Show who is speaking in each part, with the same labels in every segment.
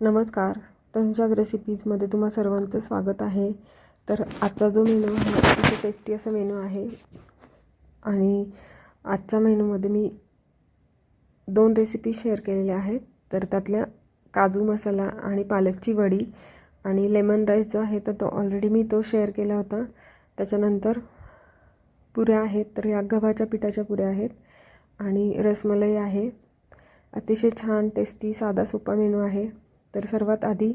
Speaker 1: नमस्कार. तनुजाज रेसिपीजमध्ये तुम्हा सर्वांचं स्वागत आहे. तर आजचा जो मेनू आहे अतिशय टेस्टी असा मेनू आहे आणि आजच्या मेनूमध्ये मी 2 रेसिपी शेअर केलेल्या आहेत. तर त्यातल्या काजू मसाला आणि पालकची वडी आणि लेमन राईस जो आहे तर तो ऑलरेडी मी शेअर केला होता. त्याच्यानंतर पुऱ्या आहेत, तर या गव्हाच्या पिठाच्या पुऱ्या आहेत आणि रसमलाई आहे. अतिशय छान टेस्टी साधा सोपा मेनू आहे. तर सर्वात आधी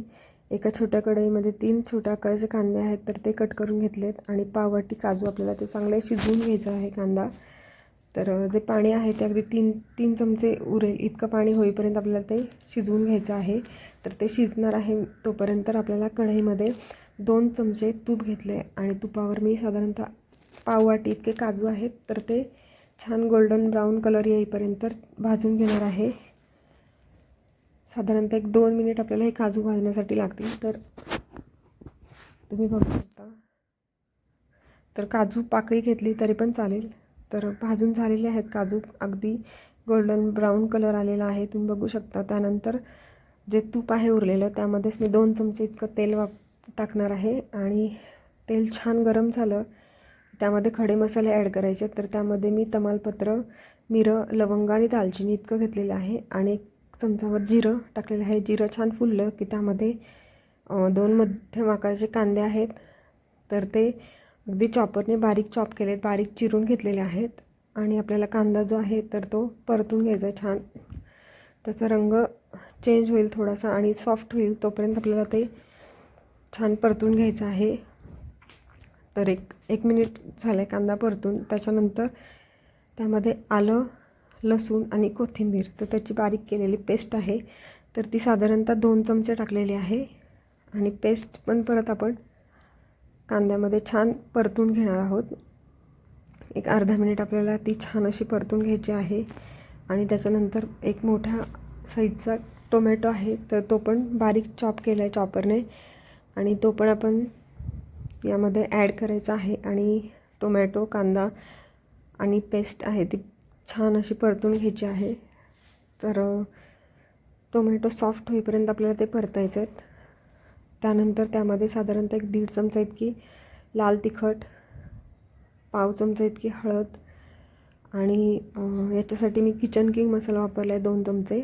Speaker 1: एका छोट्या कढईमध्ये 3 छोट्या आकाराचे कांदे आहेत तर ते कट करून घेतलेत आणि पाववाटी काजू आपल्याला ते चांगले शिजवून घ्यायचं आहे कांदा. तर जे पाणी आहे ते अगदी 3 चमचे उरेल इतकं पाणी होईपर्यंत आपल्याला ते शिजवून घ्यायचं आहे. तर ते शिजणार आहे तोपर्यंत आपल्याला कढईमध्ये 2 चमचे तूप घेतले आणि तुपावर मी साधारणतः पाववाटी इतके काजू आहेत तर ते छान गोल्डन ब्राऊन कलर येईपर्यंत भाजून घेणार आहे. साधारणतः 1-2 मिनिट आपल्याला हे काजू भाजण्यासाठी लागतील. तर तुम्ही बघू शकता. तर काजू पाकळी घेतली तरी पण चालेल. तर भाजून झालेले आहेत काजू, अगदी गोल्डन ब्राऊन कलर आलेला आहे तुम्ही बघू शकता. त्यानंतर जे तूप आहे उरलेलं त्यामध्येच मी 2 चमचे इतकं तेल टाकणार आहे आणि तेल छान गरम झालं त्यामध्ये खडे मसाले ॲड करायचे. तर त्यामध्ये मी तमालपत्र, मिरं, लवंग आणि दालचिनी इतकं घेतलेलं आहे आणि 1 चमचावर जिरं टाकलेलं आहे. जिरं छान फुललं की त्यामध्ये 2 मध्यम आकाराचे कांदे आहेत तर ते अगदी चॉपरने बारीक चॉप केलेत, बारीक चिरून घेतलेले आहेत आणि आपल्याला कांदा जो आहे तर तो परतून घ्यायचा आहे छान. त्याचा रंग चेंज होईल थोडासा आणि सॉफ्ट होईल तोपर्यंत आपल्याला ते छान परतून घ्यायचं आहे. तर एक मिनिट झालं कांदा परतून. त्याच्यानंतर त्यामध्ये आलं, लसूण आणि कोथिंबीर तर त्याची बारीक केलेली पेस्ट आहे तर ती साधारणतः 2 चमचे टाकलेली आहे आणि पेस्ट पण परत आपण कांद्यामध्ये छान परतून घेणार आहोत. एक अर्धा मिनिट आपल्याला ती छान अशी परतून घ्यायची आहे आणि त्याच्यानंतर एक मोठ्या साईजचा टोमॅटो आहे तर तो पण बारीक चॉप केला आहे चॉपरने आणि तो पण आपण यामध्ये ॲड करायचा आहे आणि टोमॅटो, कांदा आणि पेस्ट आहे ती छान अशी परतून घ्यायची आहे. तर टोमॅटो सॉफ्ट होईपर्यंत आपल्याला ते परतायचे आहेत. त्यानंतर त्यामध्ये साधारणतः 1-1.5 चमचा इतकी लाल तिखट, पाव चमचा इतकी हळद आणि याच्यासाठी मी किचन किंग मसाला वापरला आहे 2 चमचे.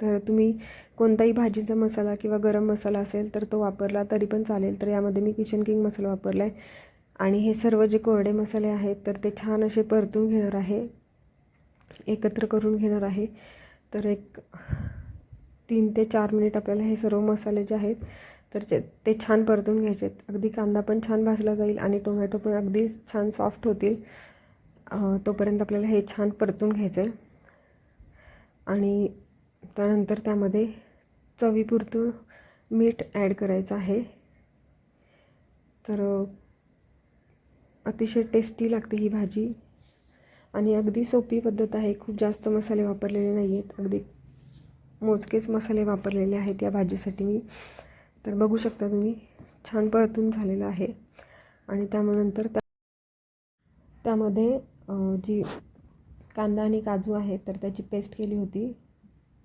Speaker 1: तर तुम्ही कोणताही भाजीचा मसाला किंवा गरम मसाला असेल तर तो वापरला तरी पण चालेल. तर यामध्ये मी किचन किंग मसाला वापरला आहे आणि हे सर्व जे कोरडे मसाले आहेत तर ते छान असे परतून घेणार आहे, एकत्र करून घेणार आहे. तर 3 ते 4 मिनिट आपल्याला हे सर्व मसाले जे आहेत तर ते छान परतून घ्यायचे आहेत. अगदी कांदा पण छान भाजला जाईल आणि टोमॅटो पण अगदी छान सॉफ्ट होतील तोपर्यंत आपल्याला हे छान परतून घ्यायचं आहे. आणि त्यानंतर त्यामध्ये चवीपुरतं मीठ ॲड करायचं आहे. तर अतिशय टेस्टी लागते ही भाजी आणि अगदी सोपी पद्धत आहे. खूप जास्त मसाले वापरलेले नाही आहेत, अगदी मोजकेच मसाले वापरलेले आहेत या भाजीसाठी मी. तर बघू शकता तुम्ही छान परतून झालेलं आहे आणि त्यानंतर त्यामध्ये जी कांदा आणि काजू आहे तर त्याची पेस्ट केली होती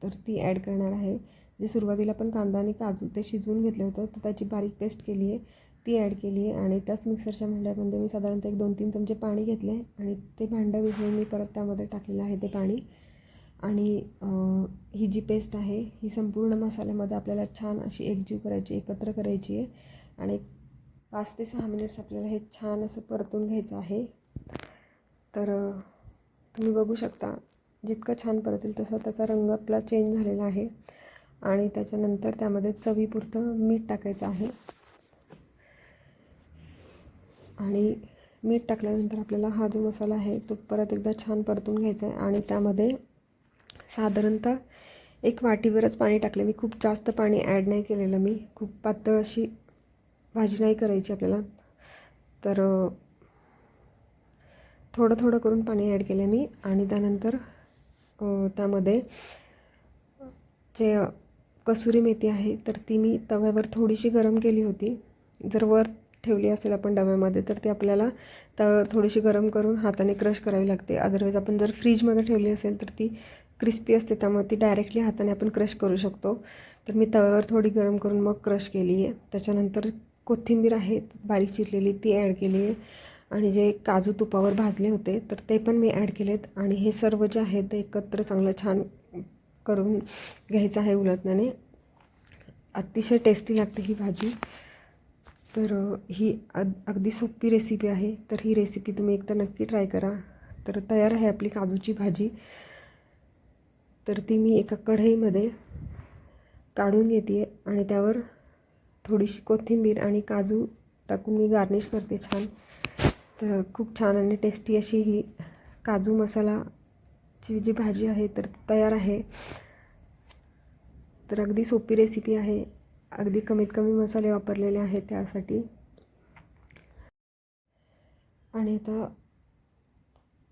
Speaker 1: तर ती ॲड करणार आहे. जे सुरुवातीला पण कांदा आणि काजू ते शिजवून घेतलं होतं तर त्याची बारीक पेस्ट केली आहे ती ॲड केली आहे आणि त्याच मिक्सरच्या भांड्यामध्ये मी साधारणतः 1-2-3 चमचे पाणी घेतले आणि ते भांडं विझवून मी परत त्यामध्ये टाकलेलं आहे ते पाणी. आणि ही जी पेस्ट आहे ही संपूर्ण मसाल्यामध्ये आपल्याला छान अशी एकजीव करायची, एकत्र करायची आहे आणि 5 ते 6 मिनिट्स आपल्याला हे छान असं परतून घ्यायचं आहे. तर तुम्ही बघू शकता जितकं छान परतेल तसा त्याचा रंग आपला चेंज झालेला आहे आणि त्याच्यानंतर त्यामध्ये चवीपुरतं मीठ टाकायचं आहे आणि मीठ टाकल्यानंतर आपल्याला हा जो मसाला आहे तो परत एकदा छान परतून घ्यायचा आहे आणि त्यामध्ये साधारणतः 1 वाटीवरच पाणी टाकले. मी खूप जास्त पाणी ॲड नाही केलेलं, मी खूप पातळ अशी भाजी नाही करायची आपल्याला. तर थोडं थोडं करून पाणी ॲड केलं मी आणि त्यानंतर त्यामध्ये जे कसुरी मेथी आहे तर ती मी तव्यावर थोडीशी गरम केली होती. जर वर ठेवली असेल आपण डब्यामध्ये तर ती आपल्याला तव्यावर थोडीशी गरम करून हाताने क्रश करावी लागते. अदरवाईज आपण जर फ्रीजमध्ये ठेवली असेल तर ती क्रिस्पी असते, त्यामुळे ती डायरेक्टली हाताने आपण क्रश करू शकतो. तर मी तव्यावर थोडी गरम करून मग क्रश केली आहे. त्याच्यानंतर कोथिंबीर आहे बारीक चिरलेली, ती ॲड केली आहे. आणि जे काजू तुपावर भाजले होते तर ते पण मी ॲड केलेत. आणि हे सर्व जे आहे ते एकत्र चांगलं छान करून घ्यायचं आहे उलटण्याने. अतिशय टेस्टी लागते ही भाजी. तर ही अगदी सोपी रेसिपी आहे. तर ही रेसिपी तुम्ही एकदा नक्की ट्राय करा. तर तयार आहे आपली काजूची भाजी. तर ती मी एका कढईमध्ये काढून घेते आहे आणि त्यावर थोडीशी कोथिंबीर आणि काजू टाकून मी गार्निश करते छान. तर खूप छान आणि टेस्टी अशी ही काजू मसालाची जी भाजी आहे तर तयार आहे. तर अगदी सोपी रेसिपी आहे. अगदी कमीत कमी मसाले वापरलेले आहेत त्यासाठी. आणि आता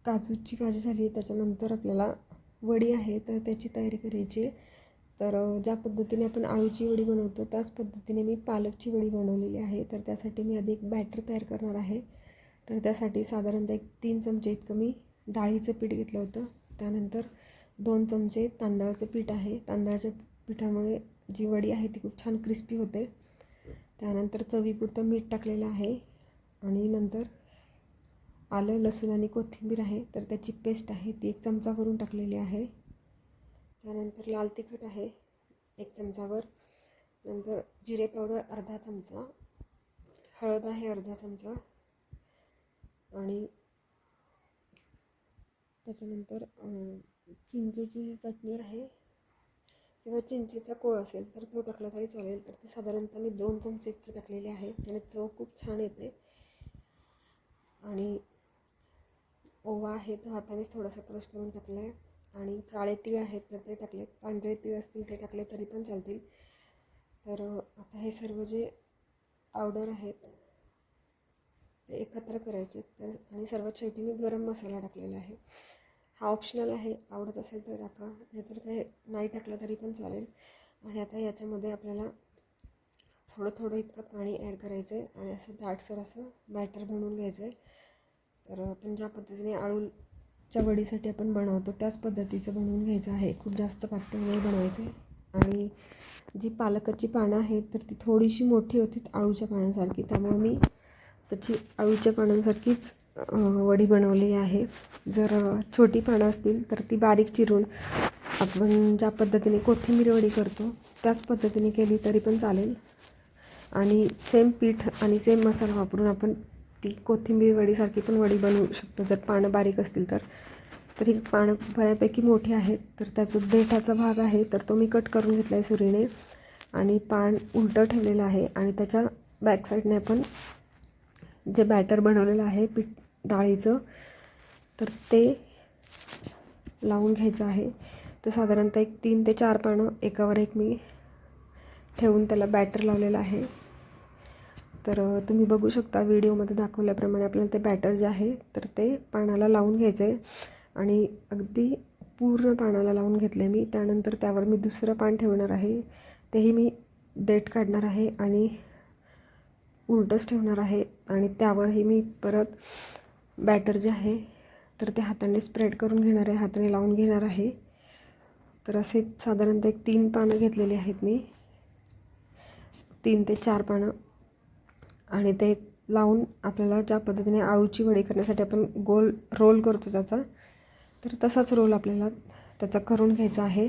Speaker 1: काजूची भाजी झाली, त्याच्यानंतर आपल्याला वडी आहे तर त्याची तयारी करायची आहे. तर ज्या पद्धतीने आपण आळूची वडी बनवतो त्याच पद्धतीने मी पालकची वडी बनवलेली आहे. तर त्यासाठी मी आधी एक बॅटर तयार करणार आहे. तर त्यासाठी साधारणतः 3 चमचे इतकं मी डाळीचं पीठ घेतलं होतं. त्यानंतर 2 चमचे तांदळाचं पीठ आहे. तांदळाच्या पिठामुळे जी वडी आहे ती खूप छान क्रिस्पी होते. त्यानंतर चवीपुरतं मीठ टाकलेलं आहे. आणि नंतर आलं, लसूण आणि कोथिंबीर आहे तर त्याची पेस्ट आहे ती 1 चमचावरून टाकलेली आहे. त्यानंतर लाल तिखट आहे 1 चमचावर. नंतर जिरे पावडर अर्धा चमचा, हळद आहे अर्धा चमचा. आणि त्याच्यानंतर चिंचेची चटणी आहे किंवा चिंचेचा कोळ असेल तर तो टाकला तरी चालेल. तर ती साधारणतः मी 2 चमचे इतकी टाकलेली आहे. त्याने चव खूप छान येते. आणि ओवा आहे तो हातानेच थोडासा क्रश करून टाकला आहे. आणि काळे तीळ आहेत तर ते टाकलेत, पांढरे तीळ असतील ते टाकले तरी पण चालतील. तर आता हे सर्व जे पावडर आहेत ते एकत्र करायचे. तर आणि सर्वात शेवटी मी गरम मसाला टाकलेला आहे. हा ऑप्शनल आहे, आवडत असेल तर टाका, नाहीतर काही नाही टाकलं तरी पण चालेल. आणि आता याच्यामध्ये आपल्याला थोडं थोडं इतकं पाणी ॲड करायचं आहे आणि असं दाटसर असं बॅटर बनवून घ्यायचं आहे. तर आपण ज्या पद्धतीने आळूच्या वडीसाठी आपण बनवतो त्याच पद्धतीचं बनवून घ्यायचं आहे. खूप जास्त पातळ नाही बनवायचं आहे. आणि जी पालकाची पानं आहेत तर ती थोडीशी मोठी होती आळूच्या पानांसारखी, त्यामुळे मी त्याची आळूच्या पानांसारखीच वडी बनवली आहे. जर छोटी पानं असतील तर ती बारीक चिरून आपण ज्या पद्धतीने कोथिंबीर वडी करतो त्याच पद्धतीने केली तरी पण चालेल. आणि सेम पीठ आणि सेम मसाला वापरून आपण ती कोथिंबीर वडीसारखी पण वडी बनवू शकतो जर पानं बारीक असतील तर. तरी पानं बऱ्यापैकी मोठी आहेत तर त्याचं देठाचा भाग आहे तर तो मी कट करून घेतला आहे सुरीने. आणि पान उलटं ठेवलेलं आहे. आणि त्याच्या बॅकसाईडने आपण जे बॅटर बनवलेलं आहे पीठ डाळीचं तर ते लावून घ्यायचं आहे. तर साधारणतः 3 ते 4 पानं एकावर एक मी ठेवून त्याला बॅटर लावलेलं आहे. तर तुम्ही बघू शकता व्हिडिओमध्ये दाखवल्याप्रमाणे आपल्याला ते बॅटर जे आहे तर ते पानाला लावून घ्यायचं आहे. आणि अगदी पूर्ण पानाला लावून घेतलं आहे मी. त्यानंतर त्यावर मी दुसरं पान ठेवणार आहे, तेही मी देठ काढणार आहे आणि उलटंच ठेवणार आहे. आणि त्यावरही मी परत बॅटर जे आहे तर ते हाताने स्प्रेड करून घेणार आहे, हाताने लावून घेणार आहे. तर असे साधारणतः 3 पानं घेतलेली आहेत मी, 3 ते 4 पानं. आणि ते लावून आपल्याला ज्या पद्धतीने आळूची वडी करण्यासाठी आपण गोल रोल करतो त्याचा, तर तसाच रोल आपल्याला त्याचा करून घ्यायचा आहे.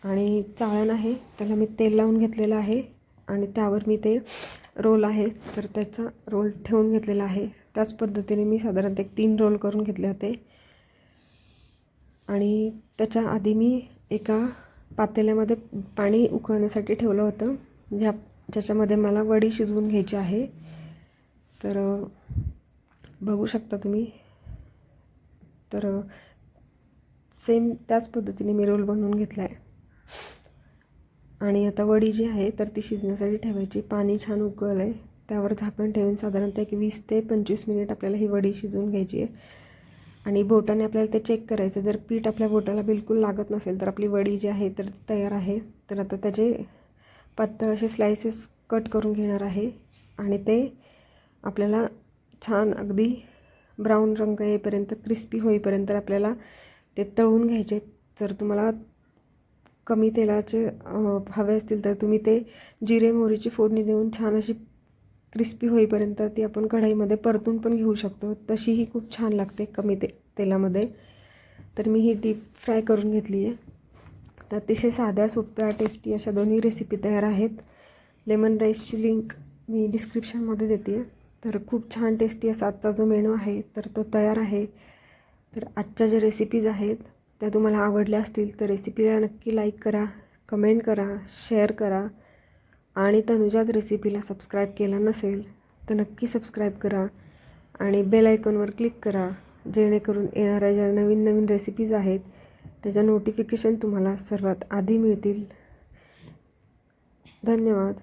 Speaker 1: आणि चाळण आहे त्याला मी तेल लावून घेतलेलं आहे आणि त्यावर मी ते रोल आहे तर त्याचा रोल ठेवून घेतलेला आहे. त्याच पद्धतीने मी साधारणतः 3 रोल करून घेतले होते. आणि त्याच्या आधी मी एका पातेल्यामध्ये पाणी उकळण्यासाठी ठेवलं होतं ज्याच्यामध्ये मला वडी शिजवून घ्यायची आहे. तर बघू शकता तुम्ही. तर सेम त्याच पद्धतीने मी रोल बनवून घेतला आहे. आणि आता वडी जी आहे तर ती शिजण्यासाठी ठेवायची. पाणी छान उकळलं आहे, त्यावर झाकण ठेवून साधारणतः एक 20 ते 25 मिनिट आपल्याला ही वडी शिजवून घ्यायची आहे. आणि बोटाने आपल्याला ते चेक करायचं. जर पीठ आपल्या बोटाला बिलकुल लागत नसेल तर आपली वडी जी आहे तर तयार आहे. तर आता त्याचे पातळ असे स्लायसेस कट करून घेणार आहे. आणि ते आपल्याला छान अगदी ब्राऊन रंग येईपर्यंत, क्रिस्पी होईपर्यंत आपल्याला ते तळून घ्यायचे. जर तुम्हाला कमी तेलाचे हवे असतील तर तुम्ही ते जिरे मोहरीची फोडणी देऊन छान अशी क्रिस्पी होईपर्यंत ती आपण कढईमध्ये परतून पण घेऊ शकतो. तशीही खूप छान लागते कमी तेलामध्ये. तर मी ही डीप फ्राय करून घेतली आहे. तर अतिशय साध्या सोप्या टेस्टी अशा दोन्ही रेसिपी तयार आहेत. लेमन राईसची लिंक मी डिस्क्रिप्शनमध्ये देते आहे. तर खूप छान टेस्टी असा आजचा जो मेनू आहे तर तो तयार आहे. तर आजच्या ज्या रेसिपीज आहेत त्या तुम्हाला आवडल्या असतील तर रेसिपीला नक्की लाईक करा, कमेंट करा, शेअर करा आणि तनुजाच रेसिपीला सबस्क्राईब केलं नसेल तर नक्की सबस्क्राईब करा आणि बेल आयकॉनवर क्लिक करा, जेणेकरून येणाऱ्या ज्या नवीन नवीन रेसिपीज आहेत त्याच्या नोटिफिकेशन तुम्हाला सर्वात आधी मिळतील. धन्यवाद.